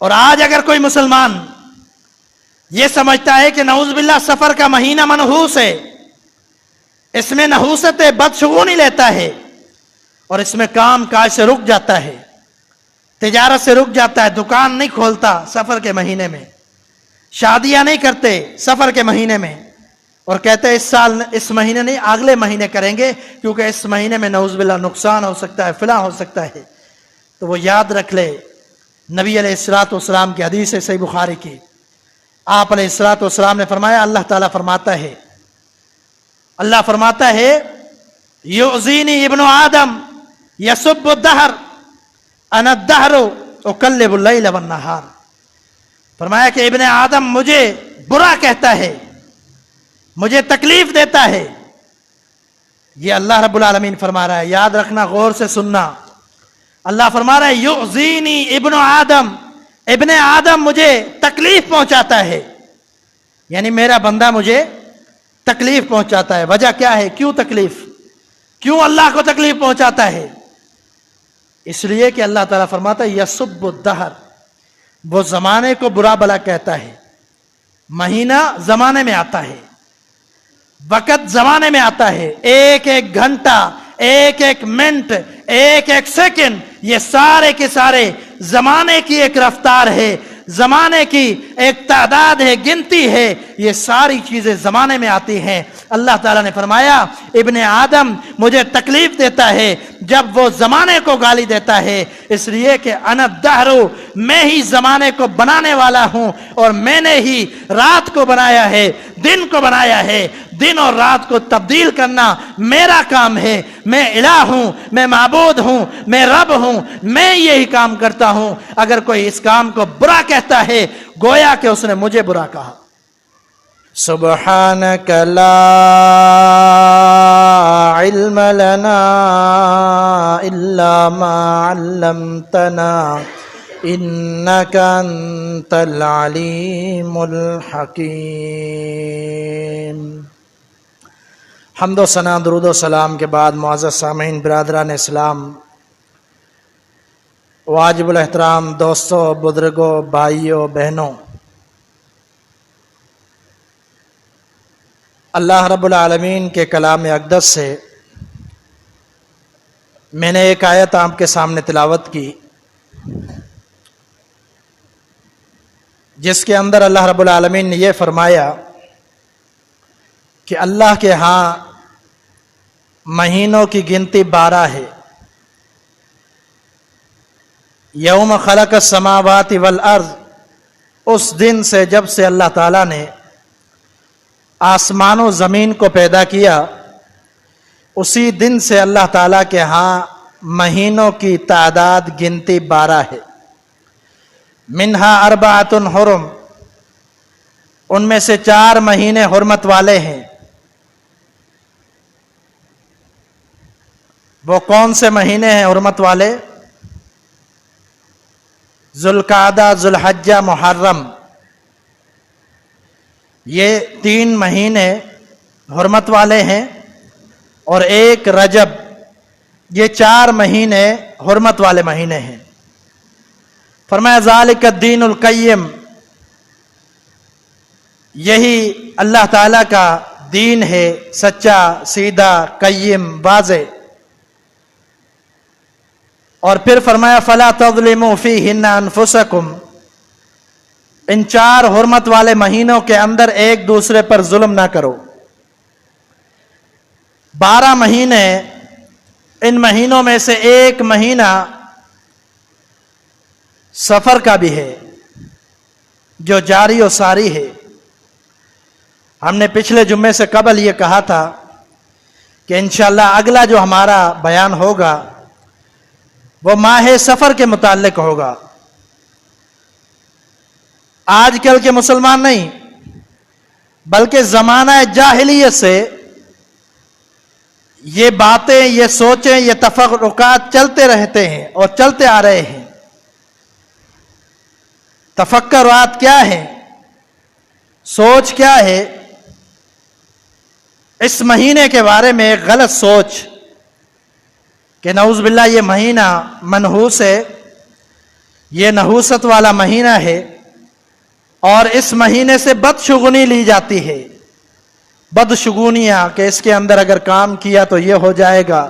اور آج اگر کوئی مسلمان یہ سمجھتا ہے کہ نعوذ باللہ سفر کا مہینہ منحوس ہے، اس میں نحوست بدشگونی لیتا ہے اور اس میں کام کاج سے رک جاتا ہے، تجارت سے رک جاتا ہے، دکان نہیں کھولتا سفر کے مہینے میں، شادیاں نہیں کرتے سفر کے مہینے میں، اور کہتے ہیں اس سال اس مہینے نہیں اگلے مہینے کریں گے کیونکہ اس مہینے میں نعوذ باللہ نقصان ہو سکتا ہے، فلاں ہو سکتا ہے، تو وہ یاد رکھ لے نبی علیہ الصلوۃ والسلام کی حدیث ہے صحیح بخاری کی، آپ علیہ الصلوۃ والسلام نے فرمایا، اللہ تعالیٰ فرماتا ہے یؤذینی ابن آدم یسب الدہر انا الدہر اقلب اللیل والنہار، فرمایا کہ ابن آدم مجھے برا کہتا ہے، مجھے تکلیف دیتا ہے، یہ اللہ رب العالمین فرما رہا ہے، یاد رکھنا، غور سے سننا، اللہ فرما رہا ہے یؤذینی ابن آدم، ابن آدم مجھے تکلیف پہنچاتا ہے، یعنی میرا بندہ مجھے تکلیف پہنچاتا ہے۔ وجہ کیا ہے؟ کیوں تکلیف؟ کیوں اللہ کو تکلیف پہنچاتا ہے؟ اس لیے کہ اللہ تعالیٰ فرماتا ہے یسب الدہر، وہ زمانے کو برا بلا کہتا ہے، مہینہ زمانے میں آتا ہے، وقت زمانے میں آتا ہے، ایک ایک گھنٹہ، ایک ایک منٹ، ایک ایک سیکنڈ، یہ سارے کے سارے زمانے کی ایک رفتار ہے، زمانے کی ایک تعداد ہے، گنتی ہے، یہ ساری چیزیں زمانے میں آتی ہیں۔ اللہ تعالیٰ نے فرمایا ابن آدم مجھے تکلیف دیتا ہے جب وہ زمانے کو گالی دیتا ہے، اس لیے کہ انا الدہر، میں ہی زمانے کو بنانے والا ہوں، اور میں نے ہی رات کو بنایا ہے، دن کو بنایا ہے، دن اور رات کو تبدیل کرنا میرا کام ہے، میں الہ ہوں، میں معبود ہوں، میں رب ہوں، میں یہی کام کرتا ہوں۔ اگر کوئی اس کام کو برا کہتا ہے گویا کہ اس نے مجھے برا کہا۔ سبحانک لا علم لنا الا ما علمتنا انک انت العلیم الحکیم۔ حمد و ثنا، درود و سلام کے بعد معزز سامعین، برادران اسلام، واجب الاحترام دوستوں، بزرگوں، بھائیوں، بہنوں، اللہ رب العالمین کے کلام اقدس سے میں نے ایک آیت آپ کے سامنے تلاوت کی، جس کے اندر اللہ رب العالمین نے یہ فرمایا کہ اللہ کے ہاں مہینوں کی گنتی 12 ہے۔ یوم خلق السماوات والارض، اس دن سے جب سے اللہ تعالیٰ نے آسمان و زمین کو پیدا کیا، اسی دن سے اللہ تعالیٰ کے ہاں مہینوں کی تعداد گنتی 12 ہے۔ منہا اربعۃ حرم، ان میں سے 4 مہینے حرمت والے ہیں۔ وہ کون سے مہینے ہیں حرمت والے؟ ذوالقعدہ، ذوالحجہ، محرم، یہ 3 مہینے حرمت والے ہیں، اور ایک رجب، یہ 4 مہینے حرمت والے مہینے ہیں۔ فرمایا ذالک الدین القیم، یہی اللہ تعالیٰ کا دین ہے، سچا، سیدھا، قیم، واضح۔ اور پھر فرمایا فلا تظلموا فیہن انفسکم، ان 4 حرمت والے مہینوں کے اندر ایک دوسرے پر ظلم نہ کرو۔ 12 مہینے، ان مہینوں میں سے ایک مہینہ سفر کا بھی ہے جو جاری و ساری ہے۔ ہم نے پچھلے جمعے سے قبل یہ کہا تھا کہ انشاءاللہ اگلا جو ہمارا بیان ہوگا وہ ماہ سفر کے متعلق ہوگا۔ آج کل کے مسلمان نہیں بلکہ زمانہ جاہلیت سے یہ باتیں، یہ سوچیں، یہ تفرقات چلتے رہتے ہیں اور چلتے آ رہے ہیں۔ تفکرات کیا ہے؟ سوچ کیا ہے؟ اس مہینے کے بارے میں ایک غلط سوچ کہ نعوذ باللہ یہ مہینہ منحوس ہے، یہ نحوست والا مہینہ ہے اور اس مہینے سے بدشگونی لی جاتی ہے. بدشگونیاں کہ اس کے اندر اگر کام کیا تو یہ ہو جائے گا،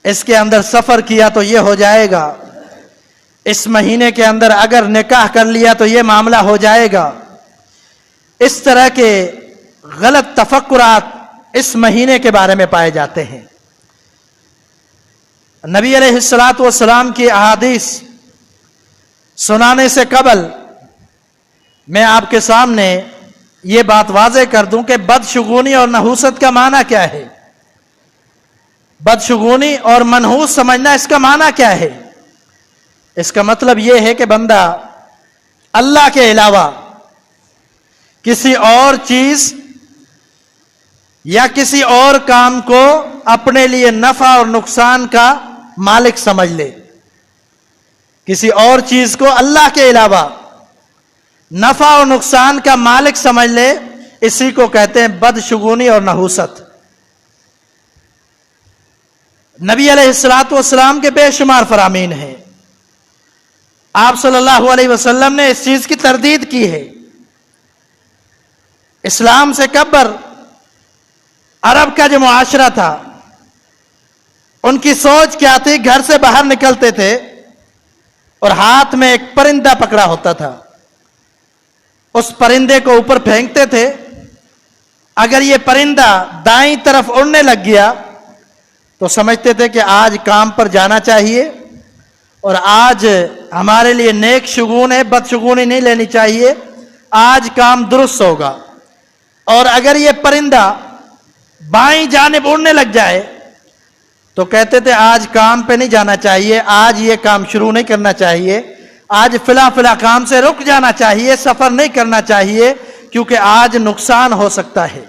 اس کے اندر سفر کیا تو یہ ہو جائے گا، اس مہینے کے اندر اگر نکاح کر لیا تو یہ معاملہ ہو جائے گا. اس طرح کے غلط تفکرات اس مہینے کے بارے میں پائے جاتے ہیں. نبی علیہ الصلوۃ والسلام کی احادیث سنانے سے قبل میں آپ کے سامنے یہ بات واضح کر دوں کہ بدشگونی اور نحوست کا معنی کیا ہے. بدشگونی اور منحوس سمجھنا، اس کا معنی کیا ہے؟ اس کا مطلب یہ ہے کہ بندہ اللہ کے علاوہ کسی اور چیز یا کسی اور کام کو اپنے لیے نفع اور نقصان کا مالک سمجھ لے. کسی اور چیز کو اللہ کے علاوہ نفع اور نقصان کا مالک سمجھ لے، اسی کو کہتے ہیں بدشگونی اور نحوست. نبی علیہ الصلوۃ والسلام کے بے شمار فرامین ہیں. آپ صلی اللہ علیہ وسلم نے اس چیز کی تردید کی ہے. اسلام سے قبل عرب کا جو معاشرہ تھا، ان کی سوچ کیا تھی؟ گھر سے باہر نکلتے تھے اور ہاتھ میں ایک پرندہ پکڑا ہوتا تھا، اس پرندے کو اوپر پھینکتے تھے. اگر یہ پرندہ دائیں طرف اڑنے لگ گیا تو سمجھتے تھے کہ آج کام پر جانا چاہیے اور آج ہمارے لیے نیک شگون ہے، بدشگونی نہیں لینی چاہیے، آج کام درست ہوگا. اور اگر یہ پرندہ بائیں جانب اڑنے لگ جائے تو کہتے تھے آج کام پہ نہیں جانا چاہیے، آج یہ کام شروع نہیں کرنا چاہیے، آج فلاں کام سے رک جانا چاہیے، سفر نہیں کرنا چاہیے کیونکہ آج نقصان ہو سکتا ہے.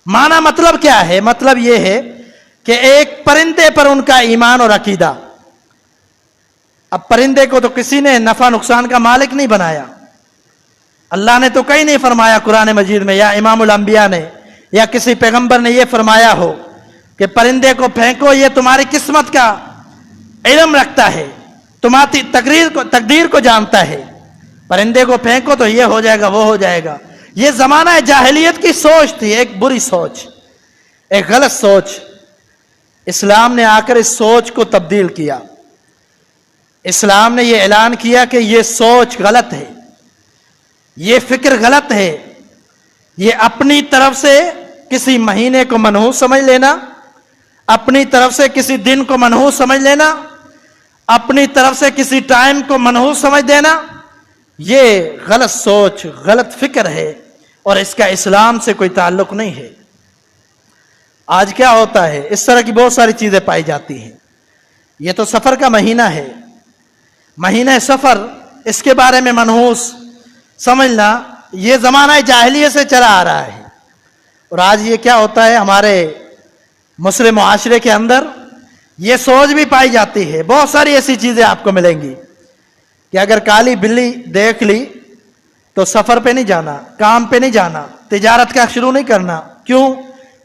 معنی مطلب کیا ہے؟ مطلب یہ ہے کہ ایک پرندے پر ان کا ایمان اور عقیدہ. اب پرندے کو تو کسی نے نفع نقصان کا مالک نہیں بنایا. اللہ نے تو کہیں نہیں فرمایا قرآن مجید میں، یا امام الانبیاء نے یا کسی پیغمبر نے یہ فرمایا ہو کہ پرندے کو پھینکو، یہ تمہاری قسمت کا علم رکھتا ہے، تمہاری تقدیر کو جانتا ہے، پرندے کو پھینکو تو یہ ہو جائے گا، وہ ہو جائے گا. یہ زمانہ جاہلیت کی سوچ تھی، ایک بری سوچ، ایک غلط سوچ. اسلام نے آ کر اس سوچ کو تبدیل کیا. اسلام نے یہ اعلان کیا کہ یہ سوچ غلط ہے، یہ فکر غلط ہے. یہ اپنی طرف سے کسی مہینے کو منحوس سمجھ لینا، اپنی طرف سے کسی دن کو منحوس سمجھ لینا، اپنی طرف سے کسی ٹائم کو منحوس سمجھ دینا، یہ غلط سوچ، غلط فکر ہے اور اس کا اسلام سے کوئی تعلق نہیں ہے. آج کیا ہوتا ہے؟ اس طرح کی بہت ساری چیزیں پائی جاتی ہیں. یہ تو سفر کا مہینہ ہے، مہینہ سفر، اس کے بارے میں منحوس سمجھنا یہ زمانہ جاہلیت سے چلا آ رہا ہے. اور آج یہ کیا ہوتا ہے؟ ہمارے مسلم معاشرے کے اندر یہ سوچ بھی پائی جاتی ہے. بہت ساری ایسی چیزیں آپ کو ملیں گی کہ اگر کالی بلی دیکھ لی تو سفر پہ نہیں جانا، کام پہ نہیں جانا، تجارت کا شروع نہیں کرنا. کیوں؟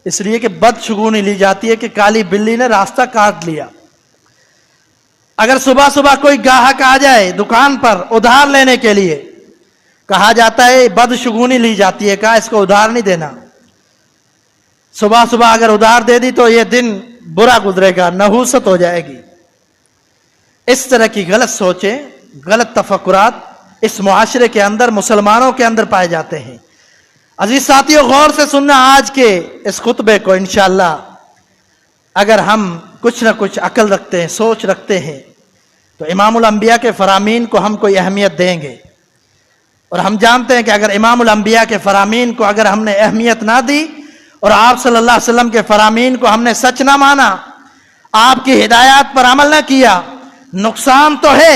اس لیے کہ بدشگونی لی جاتی ہے کہ کالی بلی نے راستہ کاٹ لیا. اگر صبح صبح کوئی گاہک آ جائے دکان پر ادھار لینے کے لیے، کہا جاتا ہے بدشگونی لی جاتی ہے، کہا اس کو ادھار نہیں دینا. صبح صبح اگر ادھار دے دی تو یہ دن برا گزرے گا، نحوست ہو جائے گی. اس طرح کی غلط سوچیں، غلط تفکرات اس معاشرے کے اندر، مسلمانوں کے اندر پائے جاتے ہیں. عزیز ساتھیو، غور سے سننا آج کے اس خطبے کو. انشاءاللہ اگر ہم کچھ نہ کچھ عقل رکھتے ہیں، سوچ رکھتے ہیں، تو امام الانبیاء کے فرامین کو ہم کوئی اہمیت دیں گے. اور ہم جانتے ہیں کہ اگر امام الانبیاء کے فرامین کو اگر ہم نے اہمیت نہ دی اور آپ صلی اللہ علیہ وسلم کے فرامین کو ہم نے سچ نہ مانا، آپ کی ہدایات پر عمل نہ کیا، نقصان تو ہے،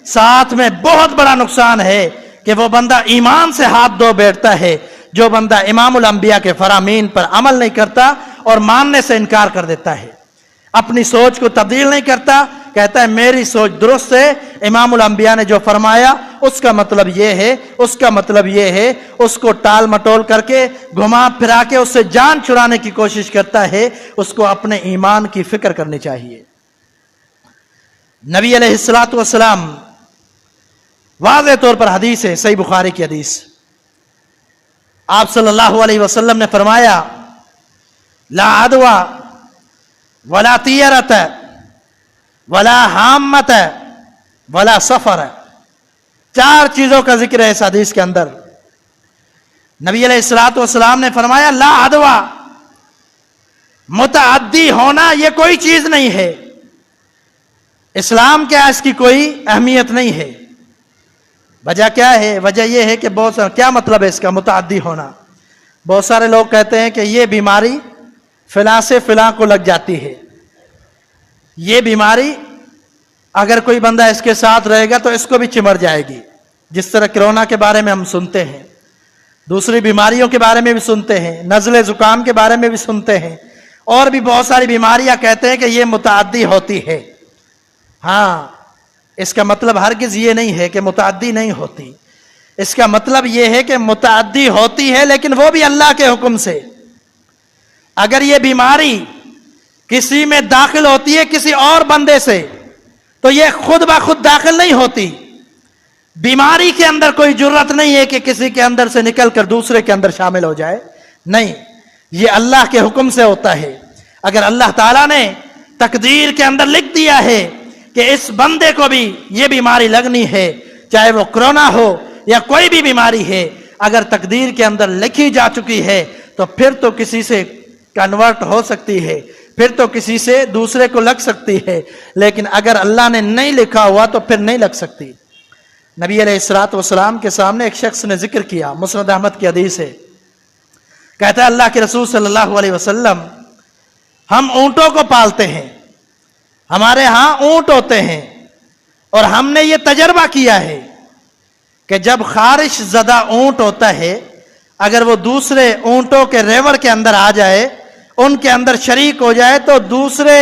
ساتھ میں بہت بڑا نقصان ہے کہ وہ بندہ ایمان سے ہاتھ دھو بیٹھتا ہے جو بندہ امام الانبیاء کے فرامین پر عمل نہیں کرتا اور ماننے سے انکار کر دیتا ہے، اپنی سوچ کو تبدیل نہیں کرتا، کہتا ہے میری سوچ درست ہے، امام الانبیاء نے جو فرمایا اس کا مطلب یہ ہے، اس کا مطلب یہ ہے، اس کو ٹال مٹول کر کے گھما پھرا کے اس سے جان چھڑانے کی کوشش کرتا ہے. اس کو اپنے ایمان کی فکر کرنی چاہیے. نبی علیہ الصلوۃ والسلام واضح طور پر حدیث ہے، صحیح بخاری کی حدیث. آپ صلی اللہ علیہ وسلم نے فرمایا لا عدوى ولا طیرۃ ولا حامۃ ولا سفر. 4 چیزوں کا ذکر ہے اس حدیث کے اندر. نبی علیہ الصلوۃ والسلام نے فرمایا لا عدوى، متعدی ہونا یہ کوئی چیز نہیں ہے. اسلام کیا اس کی کوئی اہمیت نہیں ہے. وجہ کیا ہے؟ وجہ یہ ہے کہ کیا مطلب ہے اس کا متعدی ہونا؟ بہت سارے لوگ کہتے ہیں کہ یہ بیماری فلاں سے فلاں کو لگ جاتی ہے، یہ بیماری اگر کوئی بندہ اس کے ساتھ رہے گا تو اس کو بھی چمر جائے گی. جس طرح کرونا کے بارے میں ہم سنتے ہیں، دوسری بیماریوں کے بارے میں بھی سنتے ہیں، نزلے زکام کے بارے میں بھی سنتے ہیں، اور بھی بہت ساری بیماریاں کہتے ہیں کہ یہ متعدی ہوتی ہے. ہاں، اس کا مطلب ہرگز یہ نہیں ہے کہ متعدی نہیں ہوتی. اس کا مطلب یہ ہے کہ متعدی ہوتی ہے لیکن وہ بھی اللہ کے حکم سے. اگر یہ بیماری کسی میں داخل ہوتی ہے کسی اور بندے سے تو یہ خود بخود داخل نہیں ہوتی. بیماری کے اندر کوئی جرت نہیں ہے کہ کسی کے اندر سے نکل کر دوسرے کے اندر شامل ہو جائے. نہیں، یہ اللہ کے حکم سے ہوتا ہے. اگر اللہ تعالیٰ نے تقدیر کے اندر لکھ دیا ہے کہ اس بندے کو بھی یہ بیماری لگنی ہے، چاہے وہ کرونا ہو یا کوئی بھی بیماری ہے، اگر تقدیر کے اندر لکھی جا چکی ہے تو پھر تو کسی سے کنورٹ ہو سکتی ہے، پھر تو کسی سے دوسرے کو لگ سکتی ہے. لیکن اگر اللہ نے نہیں لکھا ہوا تو پھر نہیں لگ سکتی. نبی علیہ الصلوۃ والسلام کے سامنے ایک شخص نے ذکر کیا، مسند احمد کی حدیث ہے. کہتا ہے اللہ کے رسول صلی اللہ علیہ وسلم ہم اونٹوں کو پالتے ہیں، ہمارے ہاں اونٹ ہوتے ہیں، اور ہم نے یہ تجربہ کیا ہے کہ جب خارش زدہ اونٹ ہوتا ہے اگر وہ دوسرے اونٹوں کے ریوڑ کے اندر آ جائے، ان کے اندر شریک ہو جائے تو دوسرے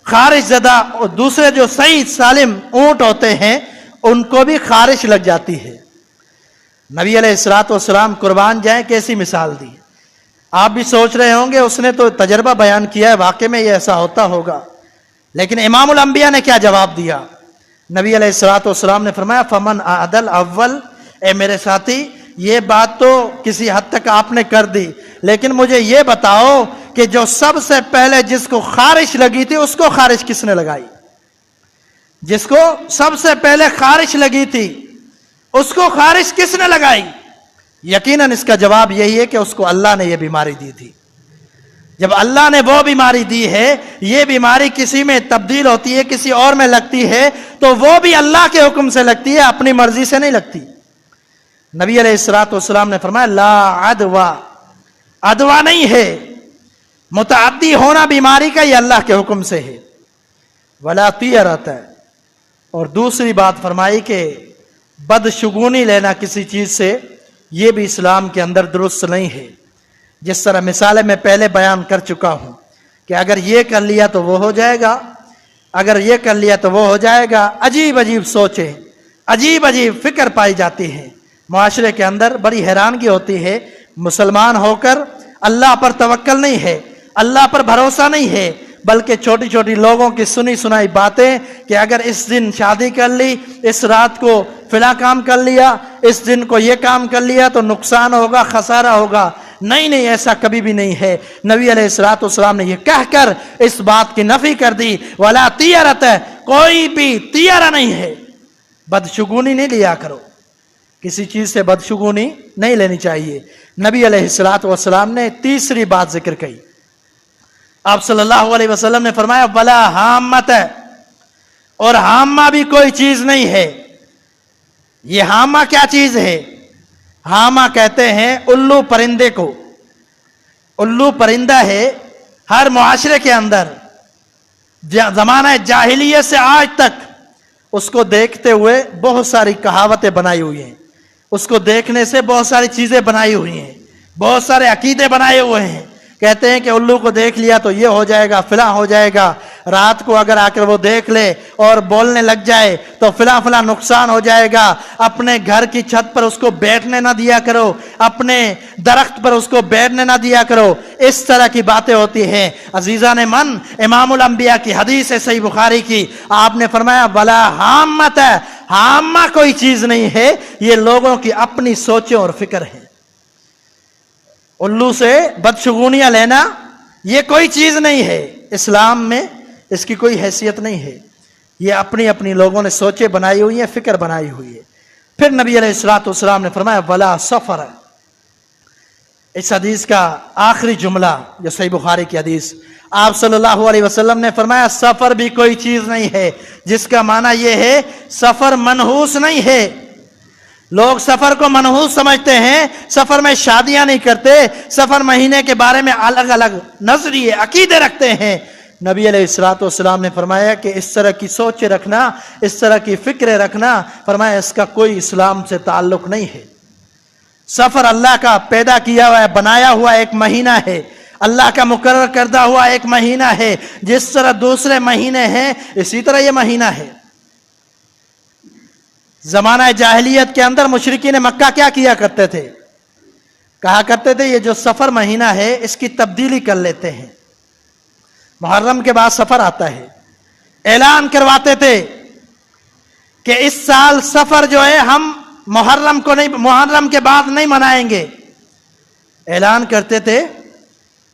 خارش زدہ، دوسرے جو صحیح سالم اونٹ ہوتے ہیں ان کو بھی خارش لگ جاتی ہے. نبی علیہ الصلوۃ والسلام قربان جائیں کیسی مثال دی. آپ بھی سوچ رہے ہوں گے اس نے تو تجربہ بیان کیا ہے، واقع میں یہ ایسا ہوتا ہوگا. لیکن امام الانبیاء نے کیا جواب دیا؟ نبی علیہ الصلوۃ والسلام نے فرمایا فمن عدل اول. اے میرے ساتھی، یہ بات تو کسی حد تک آپ نے کر دی، لیکن مجھے یہ بتاؤ کہ جو سب سے پہلے جس کو خارش لگی تھی اس کو خارش کس نے لگائی؟ جس کو سب سے پہلے خارش لگی تھی اس کو خارش کس نے لگائی؟ یقیناً اس کا جواب یہی ہے کہ اس کو اللہ نے یہ بیماری دی تھی. جب اللہ نے وہ بیماری دی ہے، یہ بیماری کسی میں تبدیل ہوتی ہے، کسی اور میں لگتی ہے، تو وہ بھی اللہ کے حکم سے لگتی ہے، اپنی مرضی سے نہیں لگتی. نبی علیہ الصلوۃ والسلام نے فرمایا لا عدوى، عدوہ نہیں ہے، متعدی ہونا بیماری کا یہ اللہ کے حکم سے ہے. ولا طیرۃ، اور دوسری بات فرمائی کہ بدشگونی لینا کسی چیز سے، یہ بھی اسلام کے اندر درست نہیں ہے. جس طرح مثالیں میں پہلے بیان کر چکا ہوں کہ اگر یہ کر لیا تو وہ ہو جائے گا، اگر یہ کر لیا تو وہ ہو جائے گا. عجیب عجیب سوچیں، عجیب عجیب فکر پائی جاتی ہے معاشرے کے اندر. بڑی حیرانگی ہوتی ہے، مسلمان ہو کر اللہ پر توکل نہیں ہے، اللہ پر بھروسہ نہیں ہے، بلکہ چھوٹی چھوٹی لوگوں کی سنی سنائی باتیں کہ اگر اس دن شادی کر لی، اس رات کو فلاں کام کر لیا، اس دن کو یہ کام کر لیا تو نقصان ہوگا، خسارہ ہوگا. نہیں نہیں، ایسا کبھی بھی نہیں ہے. نبی علیہ الصلوۃ والسلام نے یہ کہہ کر اس بات کی نفی کر دی. ولا طیرۃ، کوئی بھی طیرہ نہیں ہے. بدشگونی نہیں لیا کرو، کسی چیز سے بدشگونی نہیں لینی چاہیے. نبی علیہ الصلوۃ والسلام نے تیسری بات ذکر کی. آپ صلی اللہ علیہ وسلم نے فرمایا ولا حامۃ، اور حامہ بھی کوئی چیز نہیں ہے. یہ حامہ کیا چیز ہے؟ حامہ کہتے ہیں الو پرندے کو. الو پرندہ ہے، ہر معاشرے کے اندر زمانہ جاہلیت سے آج تک اس کو دیکھتے ہوئے بہت ساری کہاوتیں بنائی ہوئی ہیں، اس کو دیکھنے سے بہت ساری چیزیں بنائی ہوئی ہیں، بہت سارے عقیدے بنائے ہوئے ہیں. کہتے ہیں کہ الو کو دیکھ لیا تو یہ ہو جائے گا، فلاں ہو جائے گا. رات کو اگر آ کر وہ دیکھ لے اور بولنے لگ جائے تو فلاں فلاں نقصان ہو جائے گا، اپنے گھر کی چھت پر اس کو بیٹھنے نہ دیا کرو، اپنے درخت پر اس کو بیٹھنے نہ دیا کرو، اس طرح کی باتیں ہوتی ہیں۔ عزیزان من، امام الانبیاء کی حدیث ہے صحیح بخاری کی، آپ نے فرمایا ولا حامت ہے، حامہ کوئی چیز نہیں ہے، یہ لوگوں کی اپنی سوچیں اور فکر ہے۔ الو سے بدشگونیاں لینا یہ کوئی چیز نہیں ہے، اسلام میں اس کی کوئی حیثیت نہیں ہے، یہ اپنی اپنی لوگوں نے سوچیں بنائی ہوئی ہیں، فکر بنائی ہوئی ہے۔ پھر نبی علیہ الصلوۃ والسلام نے فرمایا ولا سفر ہے۔ اس حدیث کا آخری جملہ جو صحیح بخاری کی حدیث، آپ صلی اللہ علیہ وسلم نے فرمایا سفر بھی کوئی چیز نہیں ہے، جس کا معنی یہ ہے سفر منحوس نہیں ہے۔ لوگ سفر کو منحوس سمجھتے ہیں، سفر میں شادیاں نہیں کرتے، سفر مہینے کے بارے میں الگ الگ نظریے عقیدے رکھتے ہیں۔ نبی علیہ الصلوۃ والسلام نے فرمایا کہ اس طرح کی سوچ رکھنا، اس طرح کی فکر رکھنا، فرمایا اس کا کوئی اسلام سے تعلق نہیں ہے۔ سفر اللہ کا پیدا کیا ہوا ہے، بنایا ہوا ایک مہینہ ہے، اللہ کا مقرر کردہ ہوا ایک مہینہ ہے، جس طرح دوسرے مہینے ہیں اسی طرح یہ مہینہ ہے۔ زمانہ جاہلیت کے اندر مشرکین مکہ کیا کیا کرتے تھے؟ کہا کرتے تھے یہ جو سفر مہینہ ہے اس کی تبدیلی کر لیتے ہیں، محرم کے بعد سفر آتا ہے، اعلان کرواتے تھے کہ اس سال سفر جو ہے ہم محرم کے بعد نہیں منائیں گے۔ اعلان کرتے تھے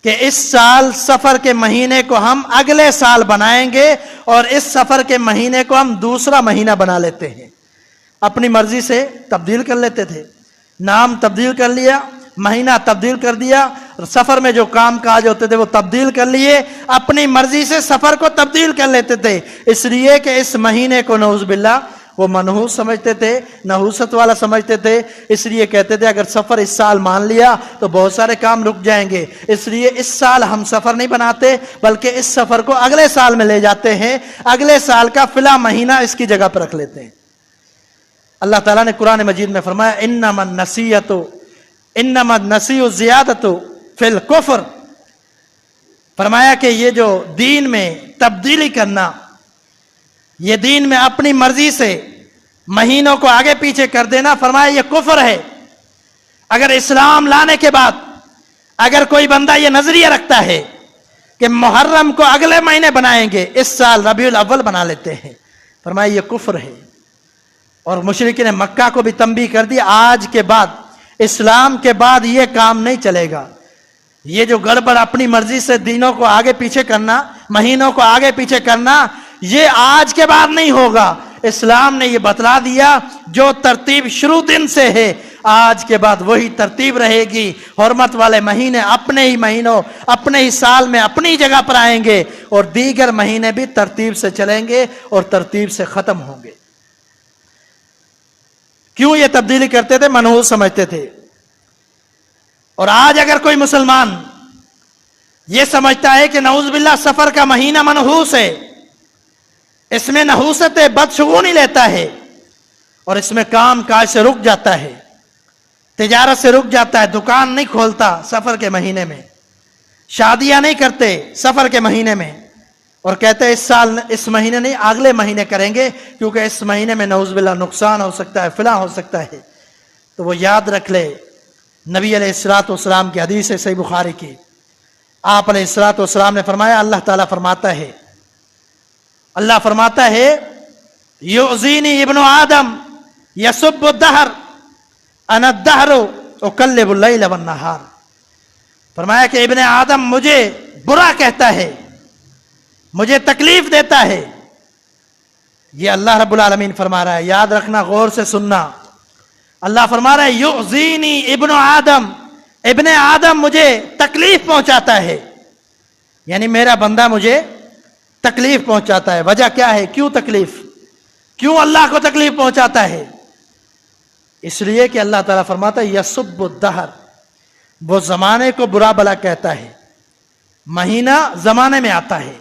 کہ اس سال سفر کے مہینے کو ہم اگلے سال بنائیں گے اور اس سفر کے مہینے کو ہم دوسرا مہینہ بنا لیتے ہیں۔ اپنی مرضی سے تبدیل کر لیتے تھے، نام تبدیل کر لیا، مہینہ تبدیل کر دیا، سفر میں جو کام کاج ہوتے تھے وہ تبدیل کر لیے، اپنی مرضی سے سفر کو تبدیل کر لیتے تھے، اس لیے کہ اس مہینے کو نعوذ باللہ وہ منحوس سمجھتے تھے، نحوست والا سمجھتے تھے، اس لیے کہتے تھے اگر سفر اس سال مان لیا تو بہت سارے کام رک جائیں گے، اس لیے اس سال ہم سفر نہیں بناتے بلکہ اس سفر کو اگلے سال میں لے جاتے ہیں، اگلے سال کا فلاں مہینہ اس کی جگہ پر رکھ لیتے ہیں۔ اللہ تعالیٰ نے قرآن مجید میں فرمایا انما النسیء زیادۃ فی الکفر، فرمایا کہ یہ جو دین میں تبدیلی کرنا، یہ دین میں اپنی مرضی سے مہینوں کو آگے پیچھے کر دینا، فرمایا یہ کفر ہے۔ اگر اسلام لانے کے بعد اگر کوئی بندہ یہ نظریہ رکھتا ہے کہ محرم کو اگلے مہینے بنائیں گے، اس سال ربیع الاول بنا لیتے ہیں، فرمایا یہ کفر ہے۔ اور مشرکین مکہ کو بھی تنبیہ کر دی آج کے بعد، اسلام کے بعد یہ کام نہیں چلے گا، یہ جو گڑبڑ اپنی مرضی سے دینوں کو آگے پیچھے کرنا، مہینوں کو آگے پیچھے کرنا، یہ آج کے بعد نہیں ہوگا۔ اسلام نے یہ بتلا دیا جو ترتیب شروع دن سے ہے آج کے بعد وہی ترتیب رہے گی، حرمت والے مہینے اپنے ہی مہینوں اپنے ہی سال میں اپنی جگہ پر آئیں گے اور دیگر مہینے بھی ترتیب سے چلیں گے اور ترتیب سے ختم ہوں گے۔ کیوں یہ تبدیلی کرتے تھے؟ منحوس سمجھتے تھے۔ اور آج اگر کوئی مسلمان یہ سمجھتا ہے کہ نعوذ باللہ سفر کا مہینہ منحوس ہے، اس میں نحوست بدشگونی لیتا ہے اور اس میں کام کاج سے رک جاتا ہے، تجارت سے رک جاتا ہے، دکان نہیں کھولتا سفر کے مہینے میں، شادیاں نہیں کرتے سفر کے مہینے میں، اور کہتے ہیں اس سال اس مہینے نہیں اگلے مہینے کریں گے کیونکہ اس مہینے میں نعوذ باللہ نقصان ہو سکتا ہے، فلاں ہو سکتا ہے، تو وہ یاد رکھ لے نبی علیہ الصلوۃ والسلام کی حدیث ہے صحیح بخاری کی، آپ علیہ الصلوۃ والسلام نے فرمایا اللہ تعالیٰ فرماتا ہے یؤذینی ابن آدم یسب الدہر انا الدہر اقلب اللیل والنہار، فرمایا کہ ابن آدم مجھے برا کہتا ہے، مجھے تکلیف دیتا ہے، یہ اللہ رب العالمین فرما رہا ہے، یاد رکھنا، غور سے سننا، اللہ فرما رہا ہے یؤذینی ابن آدم، ابن آدم مجھے تکلیف پہنچاتا ہے، یعنی میرا بندہ مجھے تکلیف پہنچاتا ہے۔ وجہ کیا ہے؟ کیوں تکلیف؟ کیوں اللہ کو تکلیف پہنچاتا ہے؟ اس لیے کہ اللہ تعالیٰ فرماتا ہے یسب الدہر، وہ زمانے کو برا بلا کہتا ہے، مہینہ زمانے میں آتا ہے،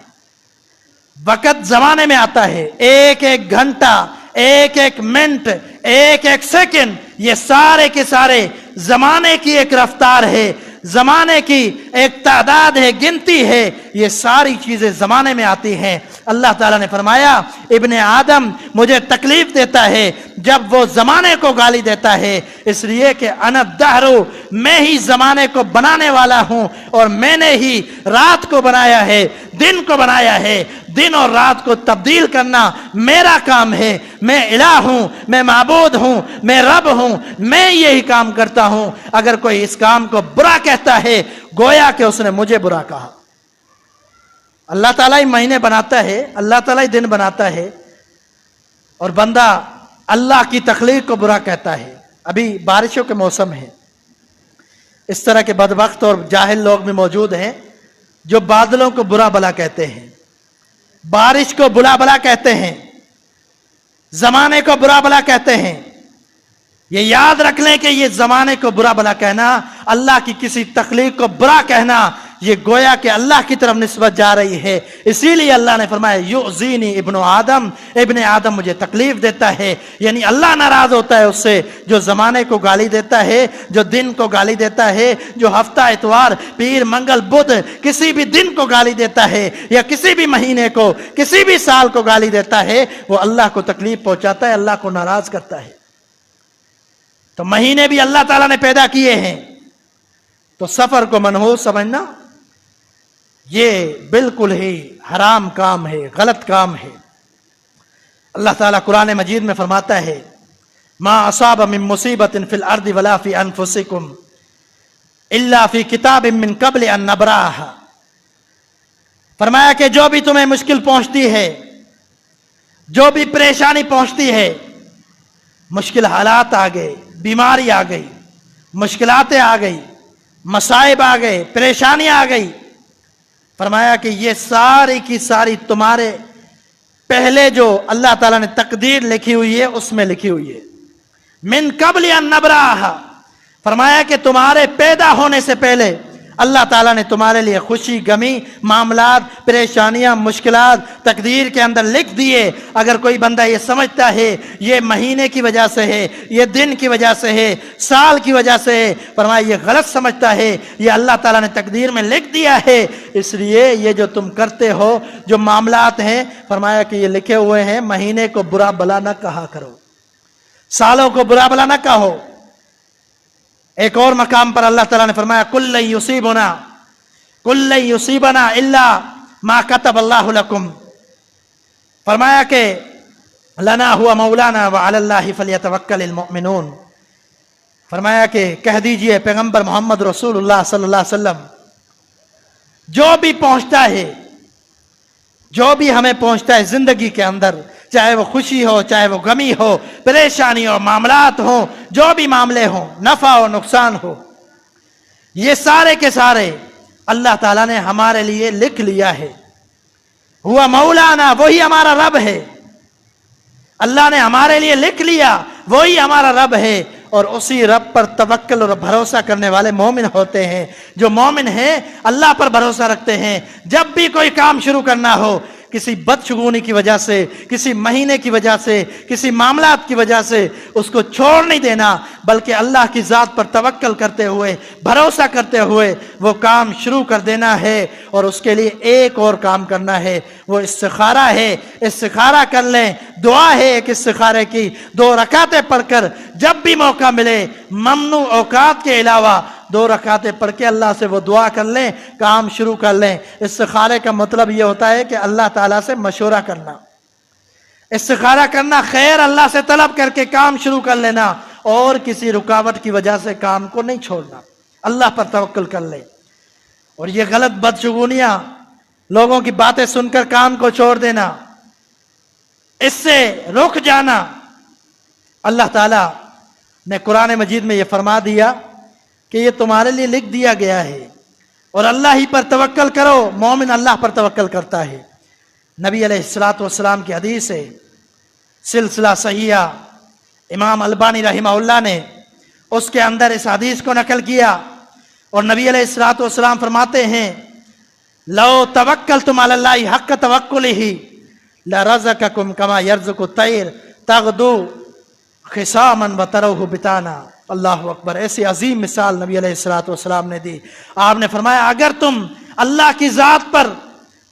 وقت زمانے میں آتا ہے، ایک ایک گھنٹہ، ایک ایک منٹ، ایک ایک سیکنڈ، یہ سارے کے سارے زمانے کی ایک رفتار ہے، زمانے کی ایک تعداد ہے، گنتی ہے، یہ ساری چیزیں زمانے میں آتی ہیں۔ اللہ تعالیٰ نے فرمایا ابن آدم مجھے تکلیف دیتا ہے جب وہ زمانے کو گالی دیتا ہے، اس لیے کہ انا الدہر، میں ہی زمانے کو بنانے والا ہوں، اور میں نے ہی رات کو بنایا ہے، دن کو بنایا ہے، دن اور رات کو تبدیل کرنا میرا کام ہے۔ میں الہ ہوں، میں معبود ہوں، میں رب ہوں، میں یہی کام کرتا ہوں۔ اگر کوئی اس کام کو برا کہتا ہے گویا کہ اس نے مجھے برا کہا۔ اللہ تعالیٰ ہی مہینے بناتا ہے، اللہ تعالیٰ ہی دن بناتا ہے، اور بندہ اللہ کی تخلیق کو برا کہتا ہے۔ ابھی بارشوں کے موسم ہے، اس طرح کے بدبخت اور جاہل لوگ بھی موجود ہیں جو بادلوں کو برا بلا کہتے ہیں، بارش کو برا بلا کہتے ہیں، زمانے کو برا بلا کہتے ہیں۔ یہ یاد رکھ لیں کہ یہ زمانے کو برا بلا کہنا، اللہ کی کسی تخلیق کو برا کہنا، یہ گویا کہ اللہ کی طرف نسبت جا رہی ہے۔ اسی لیے اللہ نے فرمایا یؤذینی ابن آدم، ابن آدم مجھے تکلیف دیتا ہے، یعنی اللہ ناراض ہوتا ہے اس سے جو زمانے کو گالی دیتا ہے، جو دن کو گالی دیتا ہے، جو ہفتہ اتوار پیر منگل بدھ کسی بھی دن کو گالی دیتا ہے، یا کسی بھی مہینے کو، کسی بھی سال کو گالی دیتا ہے، وہ اللہ کو تکلیف پہنچاتا ہے، اللہ کو ناراض کرتا ہے۔ تو مہینے بھی اللہ تعالیٰ نے پیدا کیے ہیں، تو سفر کو منحوس سمجھنا یہ بالکل ہی حرام کام ہے، غلط کام ہے۔ اللہ تعالیٰ قرآن مجید میں فرماتا ہے ما اصاب من مصیبت فی الارض ولا فی انفسکم الا فی کتاب من قبل ان نبرأها، فرمایا کہ جو بھی تمہیں مشکل پہنچتی ہے، جو بھی پریشانی پہنچتی ہے، مشکل حالات آ گئے، بیماری آ گئی، مشکلاتیں آ گئی، مصائب آ گئے، پریشانی آ گئی، فرمایا کہ یہ ساری کی ساری تمہارے پہلے جو اللہ تعالیٰ نے تقدیر لکھی ہوئی ہے اس میں لکھی ہوئی ہے۔ من قبل ان نبرأها، فرمایا کہ تمہارے پیدا ہونے سے پہلے اللہ تعالیٰ نے تمہارے لیے خوشی غمی معاملات پریشانیاں مشکلات تقدیر کے اندر لکھ دیے۔ اگر کوئی بندہ یہ سمجھتا ہے یہ مہینے کی وجہ سے ہے، یہ دن کی وجہ سے ہے، سال کی وجہ سے ہے، فرمایا یہ غلط سمجھتا ہے، یہ اللہ تعالیٰ نے تقدیر میں لکھ دیا ہے۔ اس لیے یہ جو تم کرتے ہو جو معاملات ہیں، فرمایا کہ یہ لکھے ہوئے ہیں، مہینے کو برا بلا نہ کہا کرو، سالوں کو برا بلا نہ کہو۔ ایک اور مقام پر اللہ تعالیٰ نے فرمایا کل لن یصیبنا الا ما کتب اللہ لکم، فرمایا کہ لنا ہوا مولانا وعلی اللہ فلیتوکل المؤمنون، فرمایا کہ کہہ دیجئے پیغمبر محمد رسول اللہ صلی اللہ علیہ وسلم جو بھی پہنچتا ہے، جو بھی ہمیں پہنچتا ہے زندگی کے اندر، چاہے وہ خوشی ہو چاہے وہ غمی ہو، پریشانی ہو، معاملات ہوں، جو بھی معاملے ہوں، نفع ہو نقصان ہو، یہ سارے کے سارے اللہ تعالیٰ نے ہمارے لیے لکھ لیا ہے۔ ہوا مولانا، وہی ہمارا رب ہے، اللہ نے ہمارے لیے لکھ لیا، وہی ہمارا رب ہے، اور اسی رب پر توکل اور بھروسہ کرنے والے مومن ہوتے ہیں۔ جو مومن ہیں اللہ پر بھروسہ رکھتے ہیں، جب بھی کوئی کام شروع کرنا ہو، کسی بدشگونی کی وجہ سے، کسی مہینے کی وجہ سے، کسی معاملات کی وجہ سے اس کو چھوڑ نہیں دینا، بلکہ اللہ کی ذات پر توکل کرتے ہوئے بھروسہ کرتے ہوئے وہ کام شروع کر دینا ہے۔ اور اس کے لیے ایک اور کام کرنا ہے، وہ استخارہ ہے۔ استخارہ کر لیں، دعا ہے ایک استخارے کی، 2 رکعتیں پڑھ کر جب بھی موقع ملے، ممنوع اوقات کے علاوہ 2 رکعتیں پڑھ کے اللہ سے وہ دعا کر لیں، کام شروع کر لیں۔ استخارے کا مطلب یہ ہوتا ہے کہ اللہ تعالیٰ سے مشورہ کرنا، استخارہ کرنا، خیر اللہ سے طلب کر کے کام شروع کر لینا، اور کسی رکاوٹ کی وجہ سے کام کو نہیں چھوڑنا، اللہ پر توکل کر لیں۔ اور یہ غلط بدشگونیاں، لوگوں کی باتیں سن کر کام کو چھوڑ دینا، اس سے رک جانا، اللہ تعالیٰ نے قرآن مجید میں یہ فرما دیا کہ یہ تمہارے لیے لکھ دیا گیا ہے، اور اللہ ہی پر توکل کرو۔ مومن اللہ پر توکل کرتا ہے۔ نبی علیہ السلام کی حدیث ہے، سلسلہ صحیحہ، امام البانی رحمہ اللہ نے اس کے اندر اس حدیث کو نقل کیا، اور نبی علیہ السلام فرماتے ہیں لو توکلتم علی اللہ حق توکلہ لرزقکم کما یرزق الطیر تغدو خصاما وتروح بطانا، اللہ اکبر، ایسی عظیم مثال نبی علیہ الصلوۃ والسلام نے دی۔ آپ نے فرمایا اگر تم اللہ کی ذات پر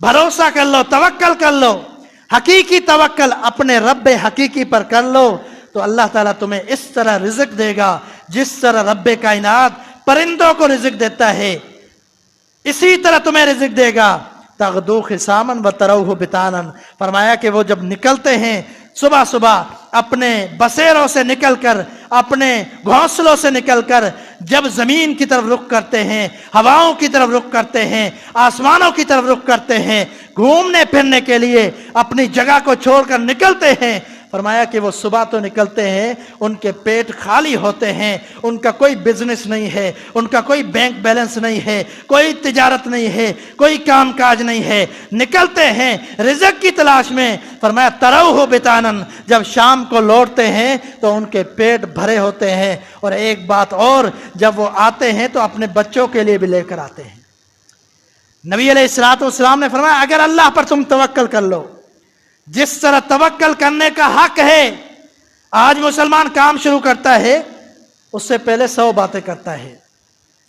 بھروسہ کر لو، توکل کر لو، حقیقی توکل اپنے رب حقیقی پر کر لو، تو اللہ تعالیٰ تمہیں اس طرح رزق دے گا جس طرح رب کائنات پرندوں کو رزق دیتا ہے، اسی طرح تمہیں رزق دے گا۔ تغدو خسامن و تروح بتانن، فرمایا کہ وہ جب نکلتے ہیں صبح صبح اپنے بسیروں سے نکل کر، اپنے گھونسلوں سے نکل کر جب زمین کی طرف رخ کرتے ہیں، ہواؤں کی طرف رخ کرتے ہیں، آسمانوں کی طرف رخ کرتے ہیں، گھومنے پھرنے کے لیے اپنی جگہ کو چھوڑ کر نکلتے ہیں، فرمایا کہ وہ صبح تو نکلتے ہیں، ان کے پیٹ خالی ہوتے ہیں، ان کا کوئی بزنس نہیں ہے، ان کا کوئی بینک بیلنس نہیں ہے، کوئی تجارت نہیں ہے، کوئی کام کاج نہیں ہے، نکلتے ہیں رزق کی تلاش میں۔ فرمایا تروح بتانن، جب شام کو لوٹتے ہیں تو ان کے پیٹ بھرے ہوتے ہیں، اور ایک بات اور، جب وہ آتے ہیں تو اپنے بچوں کے لیے بھی لے کر آتے ہیں۔ نبی علیہ الصلوۃ والسلام نے فرمایا اگر اللہ پر تم توکل کر لو، جس طرح توکل کرنے کا حق ہے، آج مسلمان کام شروع کرتا ہے اس سے پہلے 100 باتیں کرتا ہے،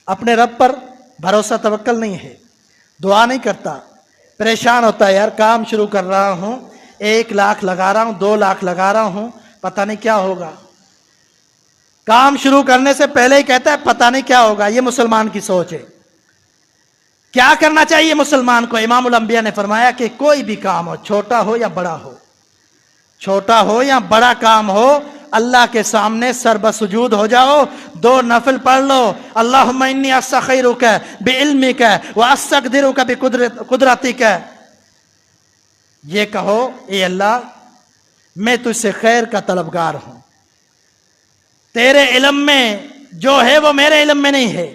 اپنے رب پر بھروسہ توکل نہیں ہے، دعا نہیں کرتا، پریشان ہوتا ہے، یار کام شروع کر رہا ہوں، 1 لاکھ لگا رہا ہوں، 2 لاکھ لگا رہا ہوں، پتہ نہیں کیا ہوگا۔ کام شروع کرنے سے پہلے ہی کہتا ہے پتہ نہیں کیا ہوگا۔ یہ مسلمان کی سوچ ہے۔ کیا کرنا چاہیے مسلمان کو؟ امام الانبیاء نے فرمایا کہ کوئی بھی کام ہو، چھوٹا ہو یا بڑا ہو، چھوٹا ہو یا بڑا کام ہو، اللہ کے سامنے سر بسجود ہو جاؤ، 2 نفل پڑھ لو، اللہم انی استخیرک بعلمک واستقدرک بقدرتک، یہ کہو اے اللہ میں تجھ سے خیر کا طلبگار ہوں، تیرے علم میں جو ہے وہ میرے علم میں نہیں ہے،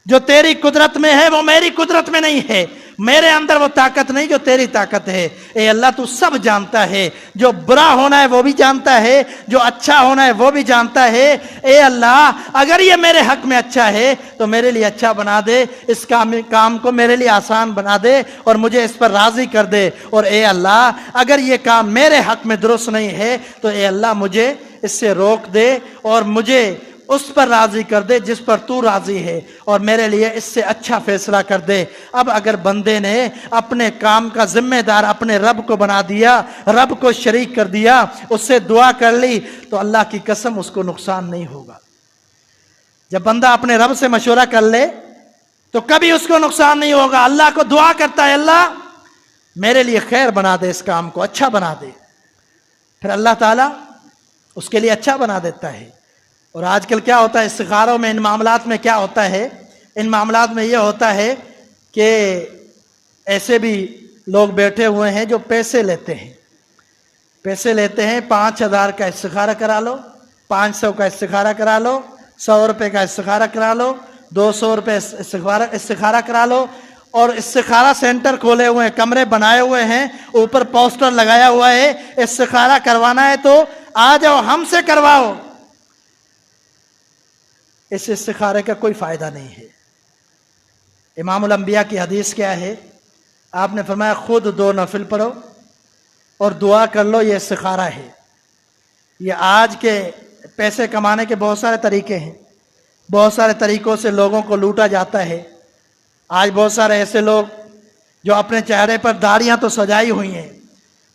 جو تیری قدرت میں ہے وہ میری قدرت میں نہیں ہے، میرے اندر وہ طاقت نہیں جو تیری طاقت ہے، اے اللہ تو سب جانتا ہے، جو برا ہونا ہے وہ بھی جانتا ہے، جو اچھا ہونا ہے وہ بھی جانتا ہے، اے اللہ اگر یہ میرے حق میں اچھا ہے تو میرے لیے اچھا بنا دے، اس کام کو میرے لیے آسان بنا دے اور مجھے اس پر راضی کر دے، اور اے اللہ اگر یہ کام میرے حق میں درست نہیں ہے تو اے اللہ مجھے اس سے روک دے اور مجھے اس پر راضی کر دے جس پر تو راضی ہے، اور میرے لیے اس سے اچھا فیصلہ کر دے۔ اب اگر بندے نے اپنے کام کا ذمہ دار اپنے رب کو بنا دیا، رب کو شریک کر دیا، اس سے دعا کر لی، تو اللہ کی قسم اس کو نقصان نہیں ہوگا۔ جب بندہ اپنے رب سے مشورہ کر لے تو کبھی اس کو نقصان نہیں ہوگا۔ اللہ کو دعا کرتا ہے اللہ میرے لیے خیر بنا دے، اس کام کو اچھا بنا دے، پھر اللہ تعالیٰ اس کے لیے اچھا بنا دیتا ہے۔ اور آج کل کیا ہوتا ہے استخاروں میں، ان معاملات میں کیا ہوتا ہے، ان معاملات میں یہ ہوتا ہے کہ ایسے بھی لوگ بیٹھے ہوئے ہیں جو پیسے لیتے ہیں، 5000 کا استخارہ کرا لو، 500 کا استخارہ کرا لو، 100 روپے کا استخارہ کرا لو، 200 روپے استخارہ کرا لو، اور استخارہ سینٹر کھولے ہوئے ہیں، کمرے بنائے ہوئے ہیں، اوپر پوسٹر لگایا ہوا ہے استخارہ کروانا ہے تو آ جاؤ ہم سے کرواؤ۔ اس استخارے کا کوئی فائدہ نہیں ہے۔ امام الانبیاء کی حدیث کیا ہے؟ آپ نے فرمایا خود 2 نفل پڑھو اور دعا کر لو، یہ استخارہ ہے۔ یہ آج کے پیسے کمانے کے بہت سارے طریقے ہیں، بہت سارے طریقوں سے لوگوں کو لوٹا جاتا ہے۔ آج بہت سارے ایسے لوگ جو اپنے چہرے پر داڑیاں تو سجائی ہوئی ہیں،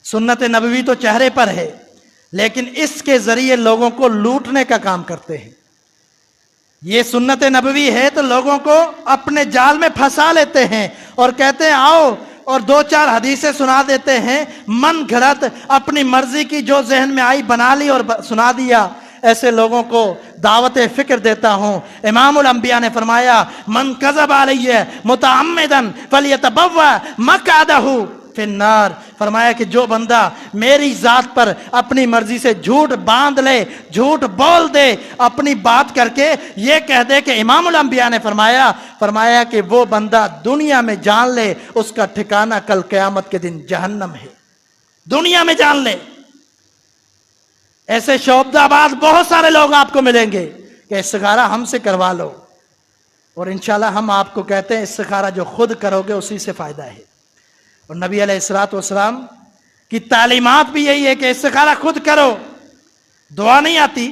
سنت نبوی تو چہرے پر ہے، لیکن اس کے ذریعے لوگوں کو لوٹنے کا کام کرتے ہیں۔ یہ سنت نبوی ہے تو لوگوں کو اپنے جال میں پھنسا لیتے ہیں اور کہتے ہیں آؤ، اور 2-4 حدیثیں سنا دیتے ہیں، من گھڑت اپنی مرضی کی جو ذہن میں آئی بنا لی اور سنا دیا۔ ایسے لوگوں کو دعوت فکر دیتا ہوں۔ امام الانبیاء نے فرمایا من کذب علیہ متعمدا فلیتبوأ مقعدہ فی النار، فرمایا کہ جو بندہ میری ذات پر اپنی مرضی سے جھوٹ باندھ لے، جھوٹ بول دے، اپنی بات کر کے یہ کہہ دے کہ امام الانبیاء نے فرمایا کہ وہ بندہ دنیا میں جان لے اس کا ٹھکانہ کل قیامت کے دن جہنم ہے۔ دنیا میں جان لے۔ ایسے شعبد آباد بہت سارے لوگ آپ کو ملیں گے کہ استخارہ ہم سے کروا لو، اور انشاءاللہ ہم آپ کو کہتے ہیں استخارہ جو خود کرو گے اسی سے فائدہ ہے۔ اور نبی علیہ الصلوۃ والسلام کی تعلیمات بھی یہی ہے کہ استخارہ خود کرو۔ دعا نہیں آتی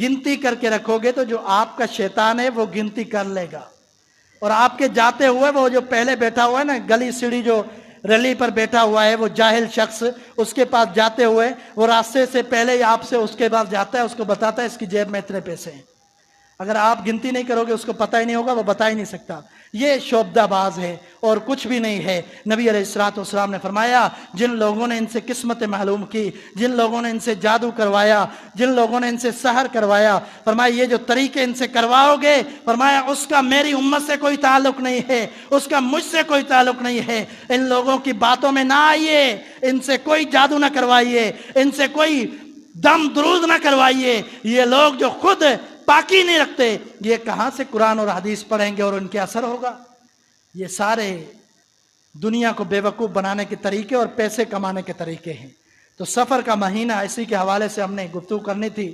گنتی کر کے رکھو گے تو جو آپ کا شیطان ہے وہ گنتی کر لے گا، اور آپ کے جاتے ہوئے وہ جو پہلے بیٹھا ہوا ہے نا گلی سیڑھی جو رلی پر بیٹھا ہوا ہے، وہ جاہل شخص، اس کے پاس جاتے ہوئے وہ راستے سے پہلے ہی آپ سے اس کے پاس جاتا ہے، اس کو بتاتا ہے اس کی جیب میں اتنے پیسے ہیں۔ اگر آپ گنتی نہیں کرو گے اس کو پتہ ہی نہیں ہوگا، وہ بتا ہی نہیں سکتا۔ یہ شعبدہ باز ہے اور کچھ بھی نہیں ہے۔ نبی علیہ السلام نے فرمایا جن لوگوں نے ان سے قسمت معلوم کی، جن لوگوں نے ان سے جادو کروایا، جن لوگوں نے ان سے سحر کروایا، فرمایا یہ جو طریقے ان سے کرواؤ گے، فرمایا اس کا میری امت سے کوئی تعلق نہیں ہے، اس کا مجھ سے کوئی تعلق نہیں ہے۔ ان لوگوں کی باتوں میں نہ آئیے، ان سے کوئی جادو نہ کروائیے، ان سے کوئی دم درود نہ کروائیے۔ یہ لوگ جو خود پاکی نہیں رکھتے، یہ کہاں سے قرآن اور حدیث پڑھیں گے اور ان کے اثر ہوگا؟ یہ سارے دنیا کو بے وقوف بنانے کے طریقے اور پیسے کمانے کے طریقے ہیں۔ تو سفر کا مہینہ اسی کے حوالے سے ہم نے گفتگو کرنی تھی۔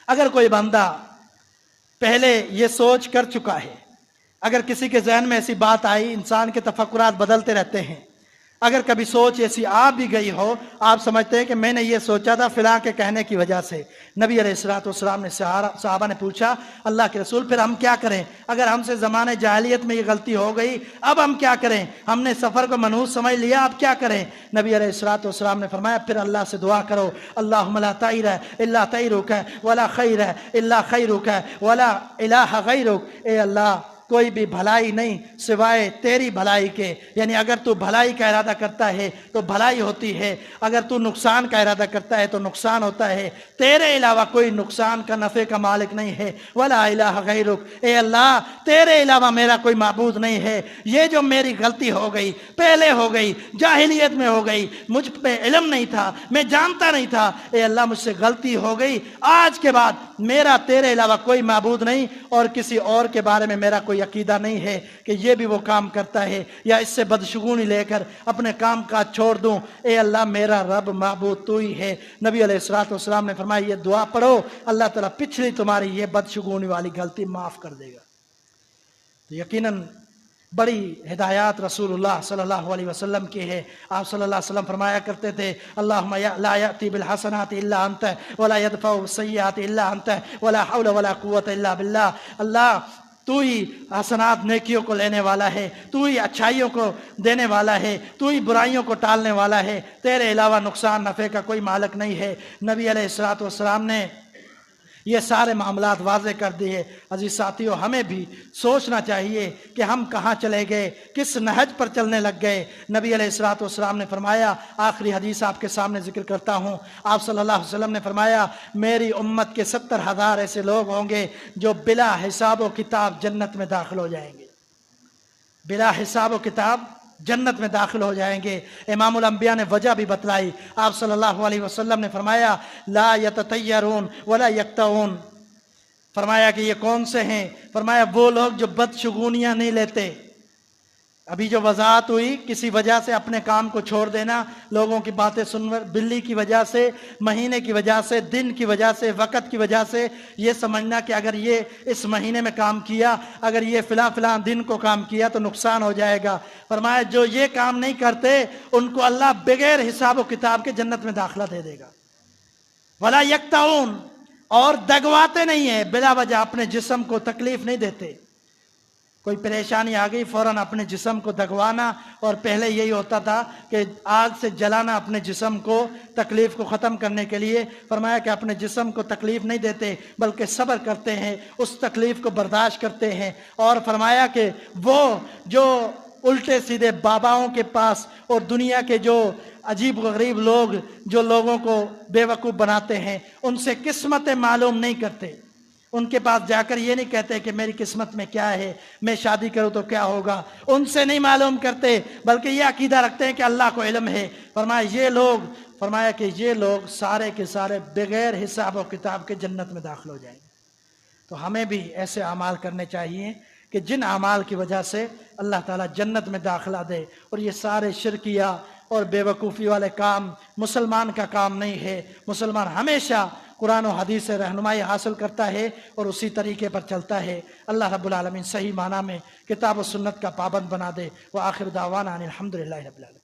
اگر کوئی بندہ پہلے یہ سوچ کر چکا ہے، اگر کسی کے ذہن میں ایسی بات آئی، انسان کے تفکرات بدلتے رہتے ہیں، اگر کبھی سوچ ایسی آ بھی گئی ہو، آپ سمجھتے ہیں کہ میں نے یہ سوچا تھا فلاں کے کہنے کی وجہ سے۔ نبی علیہ السلام نے صحابہ نے پوچھا اللہ کے رسول پھر ہم کیا کریں؟ اگر ہم سے زمانے جاہلیت میں یہ غلطی ہو گئی اب ہم کیا کریں؟ ہم نے سفر کو منحوس سمجھ لیا، اب کیا کریں؟ نبی علیہ السلام نے فرمایا پھر اللہ سے دعا کرو، اللہم لا طیر الا طیرک ولا خیر الا خیرک ولا الہ غیرک۔ اے اللہ کوئی بھی بھلائی نہیں سوائے تیری بھلائی کے، یعنی اگر تو بھلائی کا ارادہ کرتا ہے تو بھلائی ہوتی ہے، اگر تو نقصان کا ارادہ کرتا ہے تو نقصان ہوتا ہے، تیرے علاوہ کوئی نقصان کا نفع کا مالک نہیں ہے، ولا الہ غیرک۔ اے اللہ تیرے علاوہ میرا کوئی معبود نہیں ہے، یہ جو میری غلطی ہو گئی پہلے ہو گئی، جاہلیت میں ہو گئی، مجھ پہ علم نہیں تھا، میں جانتا نہیں تھا، اے اللہ مجھ سے غلطی ہو گئی، آج کے بعد میرا تیرے علاوہ کوئی معبود نہیں اور کسی اور کے بارے میں میرا کوئی عقیدہ نہیں ہے کہ یہ بھی وہ کام کرتا ہے یا اس سے بدشگونی لے کر اپنے کام کاج چھوڑ دوں۔ اے اللہ میرا رب معبود تو ہی ہے۔ نبی علیہ السلام نے فرمایا یہ دعا پڑھو، اللہ تعالیٰ پچھلی تمہاری یہ بدشگونی والی غلطی معاف کر دے گا۔ تو یقیناً بڑی ہدایات رسول اللہ صلی اللہ علیہ وسلم کی ہے۔ آپ صلی اللہ علیہ وسلم فرمایا کرتے تھے اللہم لا یأتی بالحسنات الا انت ولا یدفع بالسیئات الا انت ولا حول ولا قوة الا باللہ۔ اللہ تو ہی حسنات نیکیوں کو لینے والا ہے، تو ہی اچھائیوں کو دینے والا ہے، تو ہی برائیوں کو ٹالنے والا ہے، تیرے علاوہ نقصان نفع کا کوئی مالک نہیں ہے۔ نبی علیہ السلام نے یہ سارے معاملات واضح کر دیے۔ عزیز ساتھیوں ہمیں بھی سوچنا چاہیے کہ ہم کہاں چلے گئے، کس نہج پر چلنے لگ گئے۔ نبی علیہ السلام نے فرمایا، آخری حدیث آپ کے سامنے ذکر کرتا ہوں، آپ صلی اللہ علیہ وسلم نے فرمایا میری امت کے 70,000 ایسے لوگ ہوں گے جو بلا حساب و کتاب جنت میں داخل ہو جائیں گے، بلا حساب و کتاب جنت میں داخل ہو جائیں گے۔ امام الانبیاء نے وجہ بھی بتلائی۔ آپ صلی اللہ علیہ وسلم نے فرمایا لا یتطیرون ولا یقطعون، فرمایا کہ یہ کون سے ہیں؟ فرمایا وہ لوگ جو بدشگونیاں نہیں لیتے۔ ابھی جو وضاحت ہوئی کسی وجہ سے اپنے کام کو چھوڑ دینا، لوگوں کی باتیں سن کر، بلی کی وجہ سے، مہینے کی وجہ سے، دن کی وجہ سے، وقت کی وجہ سے یہ سمجھنا کہ اگر یہ اس مہینے میں کام کیا، اگر یہ فلاں دن کو کام کیا تو نقصان ہو جائے گا۔ فرمایا جو یہ کام نہیں کرتے ان کو اللہ بغیر حساب و کتاب کے جنت میں داخلہ دے دے گا۔ ولا یقطعون، اور دگواتے نہیں ہیں، بلا وجہ اپنے جسم کو تکلیف نہیں دیتے۔ کوئی پریشانی آ گئی فوراً اپنے جسم کو دگوانا، اور پہلے یہی ہوتا تھا کہ آگ سے جلانا اپنے جسم کو، تکلیف کو ختم کرنے کے لیے۔ فرمایا کہ اپنے جسم کو تکلیف نہیں دیتے بلکہ صبر کرتے ہیں، اس تکلیف کو برداشت کرتے ہیں۔ اور فرمایا کہ وہ جو الٹے سیدھے باباؤں کے پاس اور دنیا کے جو عجیب و غریب لوگ جو لوگوں کو بے وقوف بناتے ہیں ان سے قسمتیں معلوم نہیں کرتے، ان کے پاس جا کر یہ نہیں کہتے کہ میری قسمت میں کیا ہے، میں شادی کروں تو کیا ہوگا، ان سے نہیں معلوم کرتے بلکہ یہ عقیدہ رکھتے ہیں کہ اللہ کو علم ہے۔ فرمایا کہ یہ لوگ سارے کے سارے بغیر حساب و کتاب کے جنت میں داخل ہو جائیں گے۔ تو ہمیں بھی ایسے اعمال کرنے چاہیے کہ جن اعمال کی وجہ سے اللہ تعالیٰ جنت میں داخلہ دے، اور یہ سارے شرکیہ اور بے وقوفی والے کام مسلمان کا کام نہیں ہے۔ مسلمان ہمیشہ قرآن و حدیث سے رہنمائی حاصل کرتا ہے اور اسی طریقے پر چلتا ہے۔ اللہ رب العالمین صحیح معنی میں کتاب و سنت کا پابند بنا دے۔ وآخر دعوانا ان الحمدللہ رب العالمین۔